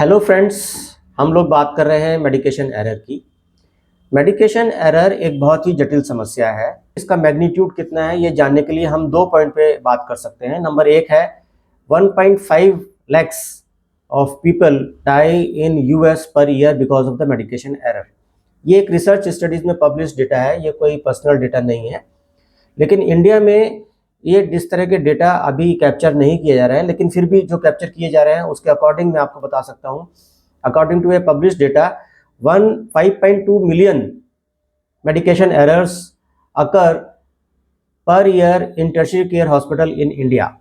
Hello friends, हम लोग बात कर रहे हैं मेडिकेशन एरर की। मेडिकेशन एरर एक बहुत ही जटिल समस्या है। इसका मैग्नीट्यूड कितना है ये जानने के लिए हम दो पॉइंट पे बात कर सकते हैं। नंबर एक है 1.5 lakhs of people die in US per year because of the medication error. ये एक रिसर्च स्टडीज में पब्लिश डेटा है, ये कोई पर्सनल डेटा नहीं है। लेकिन इंडिया में ये जिस तरह के डेटा अभी कैप्चर नहीं किया जा रहा है, लेकिन फिर भी जो कैप्चर किए जा रहे हैं उसके अकॉर्डिंग मैं आपको बता सकता हूँ। According to a publish data 5.2 million medication errors occur per year in tertiary care hospital in India.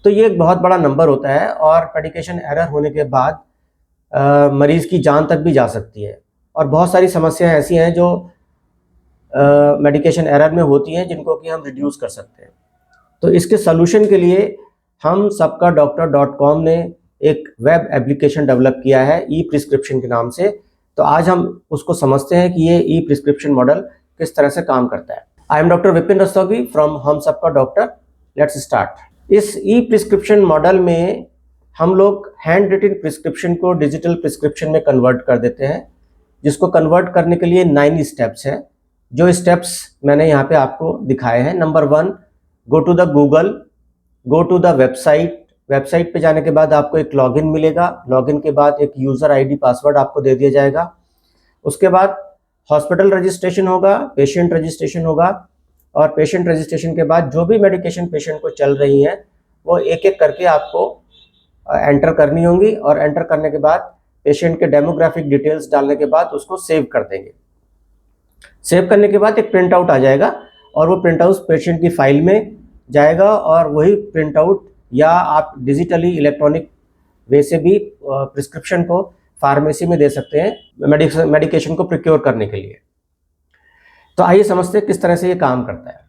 तो ये एक बहुत बड़ा नंबर होता है और मेडिकेशन एरर होने के बाद मरीज की जान तक भी जा सकती है। और बहुत सारी समस्याएं ऐसी हैं जो मेडिकेशन एरर में होती हैं जिनको कि हम रिड्यूस कर सकते हैं। तो इसके सॉल्यूशन के लिए हम सबका डॉक्टर.com ने एक वेब एप्लीकेशन डेवलप किया है ई प्रिस्क्रिप्शन के नाम से। तो आज हम उसको समझते हैं कि ये ई प्रिस्क्रिप्शन मॉडल किस तरह से काम करता है। I am doctor Vipin Rastogi from हम सबका डॉक्टर। Let's start. इस ई प्रिस्क्रिप्शन मॉडल में हम लोग हैंड रिटन प्रिस्क्रिप्शन को डिजिटल प्रिस्क्रिप्शन में कन्वर्ट कर देते हैं, जिसको कन्वर्ट करने के लिए 9 स्टेप्स हैं। जो स्टेप्स मैंने यहाँ पे आपको दिखाए हैं। Number 1, go to the Google, go to the website. Website पे जाने के बाद आपको एक लॉगिन मिलेगा। लॉगिन के बाद एक यूज़र आईडी पासवर्ड आपको दे दिया जाएगा। उसके बाद हॉस्पिटल रजिस्ट्रेशन होगा, पेशेंट रजिस्ट्रेशन होगा, और पेशेंट रजिस्ट्रेशन के बाद जो भी मेडिकेशन पेशेंट को चल रही हैं वो एक एक करके आपको एंटर करनी होंगी। और एंटर करने के बाद पेशेंट के डेमोग्राफिक डिटेल्स डालने के बाद उसको सेव कर देंगे। सेव करने के बाद एक प्रिंट आउट आ जाएगा और वो प्रिंट आउट पेशेंट की फाइल में जाएगा। और वही प्रिंट आउट या आप डिजिटली इलेक्ट्रॉनिक वे से भी प्रिस्क्रिप्शन को फार्मेसी में दे सकते हैं मेडिकेशन को प्रोक्योर करने के लिए। तो आइए समझते हैं किस तरह से ये काम करता है।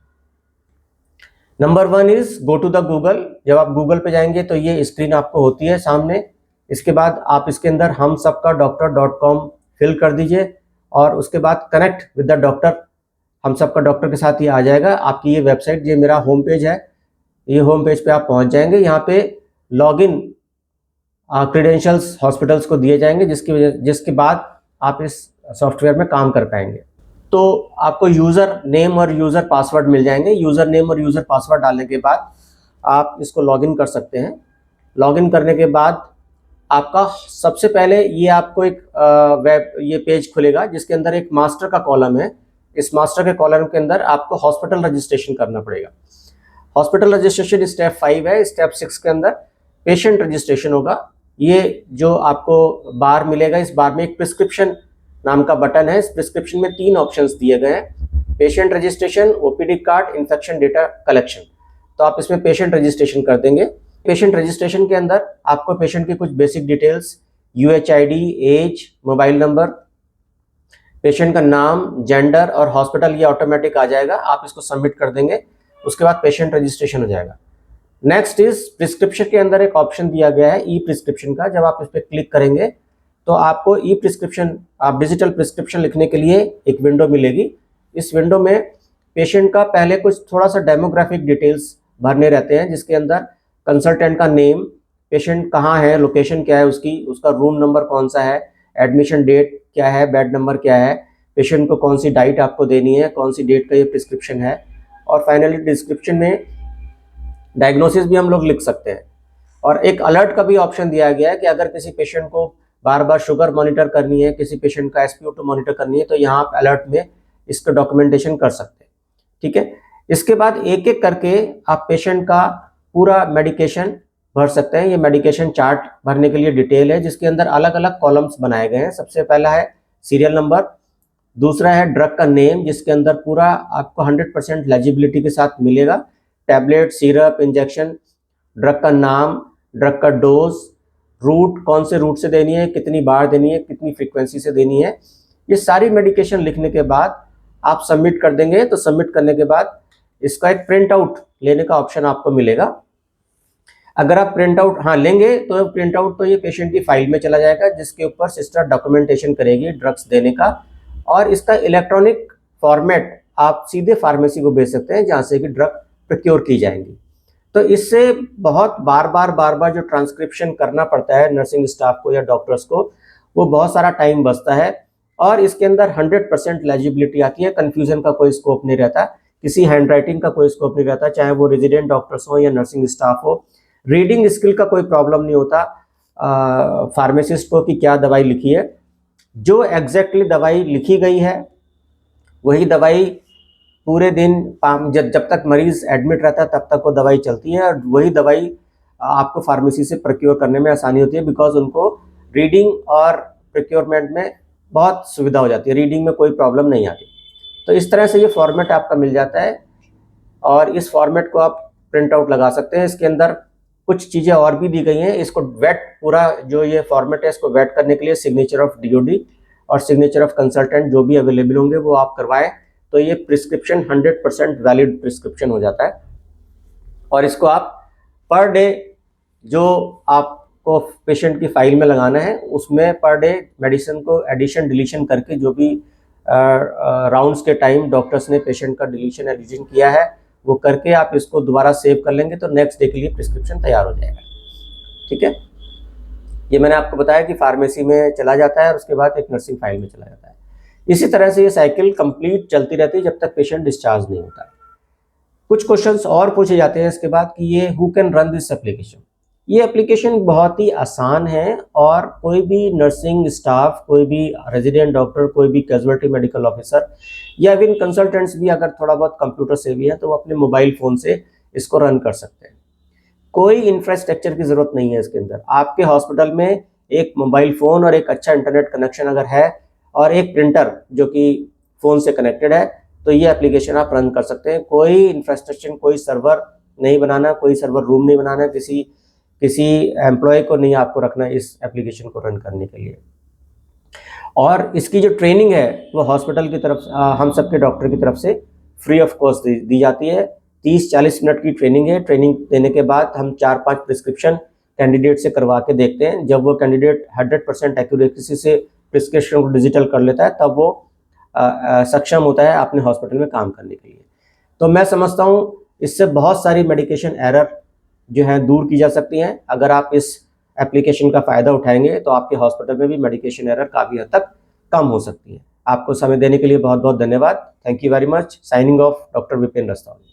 Number 1 is go to the Google. जब आप गूगल पे जाएंगे तो ये स्क्रीन आपको होती है सामने। इसके बाद आप इसके अंदर हम सबका डॉक्टर.com फिल कर दीजिए और उसके बाद कनेक्ट विद द डॉक्टर, हम सबका डॉक्टर के साथ ये आ जाएगा। आपकी ये वेबसाइट, ये मेरा होम पेज है। ये होम पेज पे आप पहुंच जाएंगे। यहाँ पे लॉगिन क्रेडेंशियल्स हॉस्पिटल्स को दिए जाएंगे, जिसके बाद आप इस सॉफ्टवेयर में काम कर पाएंगे। तो आपको यूज़र नेम और यूज़र पासवर्ड मिल जाएंगे। यूज़र नेम और यूज़र पासवर्ड डालने के बाद आप इसको लॉगिन कर सकते हैं। लॉगिन करने के बाद आपका सबसे पहले ये आपको एक ये पेज खुलेगा जिसके अंदर एक मास्टर का कॉलम है। इस मास्टर के कॉलम के अंदर आपको हॉस्पिटल रजिस्ट्रेशन करना पड़ेगा। हॉस्पिटल रजिस्ट्रेशन स्टेप 5 है। स्टेप 6 के अंदर पेशेंट रजिस्ट्रेशन होगा। ये जो आपको बार मिलेगा, इस बार में एक प्रिस्क्रिप्शन नाम का बटन है। इस प्रिस्क्रिप्शन में 3 ऑप्शंस दिए गए हैं: patient registration, OPD card, infection data collection. तो आप इसमें पेशेंट रजिस्ट्रेशन कर देंगे। पेशेंट रजिस्ट्रेशन के अंदर आपको पेशेंट की कुछ basic details, UHID, age, mobile number, patient का नाम, जेंडर और हॉस्पिटल, ये ऑटोमेटिक आ जाएगा। आप इसको सबमिट कर देंगे। उसके बाद पेशेंट रजिस्ट्रेशन हो जाएगा। नेक्स्ट इज प्रिस्क्रिप्शन के अंदर एक ऑप्शन दिया गया है ई प्रिस्क्रिप्शन का। जब आप इस पर क्लिक करेंगे तो आपको ई प्रिस्क्रिप्शन, आप डिजिटल प्रिस्क्रिप्शन लिखने के लिए एक विंडो मिलेगी। इस विंडो में पेशेंट का पहले कुछ थोड़ा सा डेमोग्राफिक डिटेल्स भरने रहते हैं, जिसके अंदर कंसल्टेंट का नेम, पेशेंट कहाँ है, लोकेशन क्या है उसकी, उसका रूम नंबर कौन सा है, एडमिशन डेट क्या है, बेड नंबर क्या है, पेशेंट को कौन सी डाइट आपको देनी है, कौन सी डेट का ये प्रिस्क्रिप्शन है। और फाइनली डिस्क्रिप्शन में डायग्नोसिस भी हम लोग लिख सकते हैं। और एक अलर्ट का भी ऑप्शन दिया गया है कि अगर किसी पेशेंट को बार बार शुगर मॉनिटर करनी है, किसी पेशेंट का SpO2 मॉनिटर करनी है, तो यहाँ आप अलर्ट में इसका डॉक्यूमेंटेशन कर सकते हैं। ठीक है। इसके बाद एक एक करके आप पेशेंट का पूरा मेडिकेशन भर सकते हैं। ये मेडिकेशन चार्ट भरने के लिए डिटेल है, जिसके अंदर अलग अलग कॉलम्स बनाए गए हैं। सबसे पहला है सीरियल नंबर, दूसरा है ड्रग का नेम, जिसके अंदर पूरा आपको 100% लेजिबिलिटी के साथ मिलेगा। टैबलेट, सिरप, इंजेक्शन, ड्रग का नाम, ड्रग का डोज, रूट, कौन से रूट से देनी है, कितनी बार देनी है, कितनी फ्रीक्वेंसी से देनी है। ये सारी मेडिकेशन लिखने के बाद आप सबमिट कर देंगे। तो सबमिट करने के बाद इसका एक प्रिंट आउट लेने का ऑप्शन आपको मिलेगा। अगर आप प्रिंट आउट लेंगे तो प्रिंट आउट तो ये पेशेंट की फाइल में चला जाएगा, जिसके ऊपर सिस्टर डॉक्यूमेंटेशन करेगी ड्रग्स देने का। और इसका इलेक्ट्रॉनिक फॉर्मेट आप सीधे फार्मेसी को भेज सकते हैं, जहाँ से कि ड्रग प्रोक्योर की जाएंगी। तो इससे बहुत बार बार जो ट्रांसक्रिप्शन करना पड़ता है नर्सिंग स्टाफ को या डॉक्टर्स को, वो बहुत सारा टाइम बचता है और इसके अंदर 100% लेजिबिलिटी आती है, कन्फ्यूजन का कोई स्कोप नहीं रहता, किसी हैंडराइटिंग का कोई स्कोप नहीं रहता, चाहे वो रेजिडेंट डॉक्टर्स हो या नर्सिंग स्टाफ हो। रीडिंग स्किल का कोई प्रॉब्लम नहीं होता फार्मासिस्ट को कि क्या दवाई लिखी है, जो एग्जैक्टली दवाई लिखी गई है वही दवाई पूरे दिन जब तक मरीज एडमिट रहता है तब तक वो दवाई चलती है और वही दवाई आपको फार्मेसी से प्रोक्योर करने में आसानी होती है, बिकॉज उनको रीडिंग और प्रोक्योरमेंट में बहुत सुविधा हो जाती है, रीडिंग में कोई प्रॉब्लम नहीं आती। तो इस तरह से ये फॉर्मेट आपका मिल जाता है और इस फॉर्मेट को आप प्रिंट आउट लगा सकते हैं। इसके अंदर कुछ चीज़ें और भी दी गई हैं, इसको वेट, पूरा जो ये फॉर्मेट है इसको वेट करने के लिए सिग्नेचर ऑफ DOD और सिग्नेचर ऑफ कंसल्टेंट जो भी अवेलेबल होंगे वो आप करवाएं, तो ये प्रिस्क्रिप्शन 100% वैलिड प्रिस्क्रिप्शन हो जाता है। और इसको आप पर डे जो आपको पेशेंट की फाइल में लगाना है उसमें पर डे मेडिसिन को एडिशन डिलीशन करके, जो भी राउंड्स के टाइम डॉक्टर्स ने पेशेंट का डिलीशन एडिशन किया है वो करके आप इसको दोबारा सेव कर लेंगे तो नेक्स्ट डे के लिए प्रिस्क्रिप्शन तैयार हो जाएगा। ठीक है, ये मैंने आपको बताया कि फार्मेसी में चला जाता है और उसके बाद एक नर्सिंग फाइल में चला जाता है। इसी तरह से ये साइकिल कंप्लीट चलती रहती है जब तक पेशेंट डिस्चार्ज नहीं होता। कुछ क्वेश्चंस और पूछे जाते हैं इसके बाद कि ये who can run this application. ये एप्लीकेशन बहुत ही आसान है और कोई भी नर्सिंग स्टाफ, कोई भी रेजिडेंट डॉक्टर, कोई भी कैजुअल्टी मेडिकल ऑफिसर या इवन कंसल्टेंट्स भी अगर थोड़ा बहुत कंप्यूटर से भी है तो वो अपने मोबाइल फ़ोन से इसको रन कर सकते हैं। कोई इंफ्रास्ट्रक्चर की ज़रूरत नहीं है इसके अंदर। आपके हॉस्पिटल में एक मोबाइल फ़ोन और एक अच्छा इंटरनेट कनेक्शन अगर है और एक प्रिंटर जो कि फ़ोन से कनेक्टेड है तो ये एप्लीकेशन आप रन कर सकते हैं। कोई इंफ्रास्ट्रक्चर, कोई सर्वर नहीं बनाना, कोई सर्वर रूम नहीं बनाना, किसी एम्प्लॉय को नहीं आपको रखना इस एप्लीकेशन को रन करने के लिए। और इसकी जो ट्रेनिंग है वो हॉस्पिटल की तरफ, हम सबके डॉक्टर की तरफ से फ्री ऑफ कॉस्ट दी जाती है। 30-40 मिनट की ट्रेनिंग है। ट्रेनिंग देने के बाद हम 4-5 प्रिस्क्रिप्शन कैंडिडेट से करवा के देखते हैं। जब वो कैंडिडेट 100% एक्यूरेसी से प्रिस्क्रिप्शन को डिजिटल कर लेता है तब वो सक्षम होता है अपने हॉस्पिटल में काम करने के लिए। तो मैं समझता हूँ इससे बहुत सारी मेडिकेशन एरर जो है दूर की जा सकती हैं। अगर आप इस एप्लीकेशन का फ़ायदा उठाएंगे तो आपके हॉस्पिटल में भी मेडिकेशन एरर काफ़ी हद तक कम हो सकती है। आपको समय देने के लिए बहुत बहुत धन्यवाद। Thank you very much. Signing off, doctor Vipin रस्तौगी।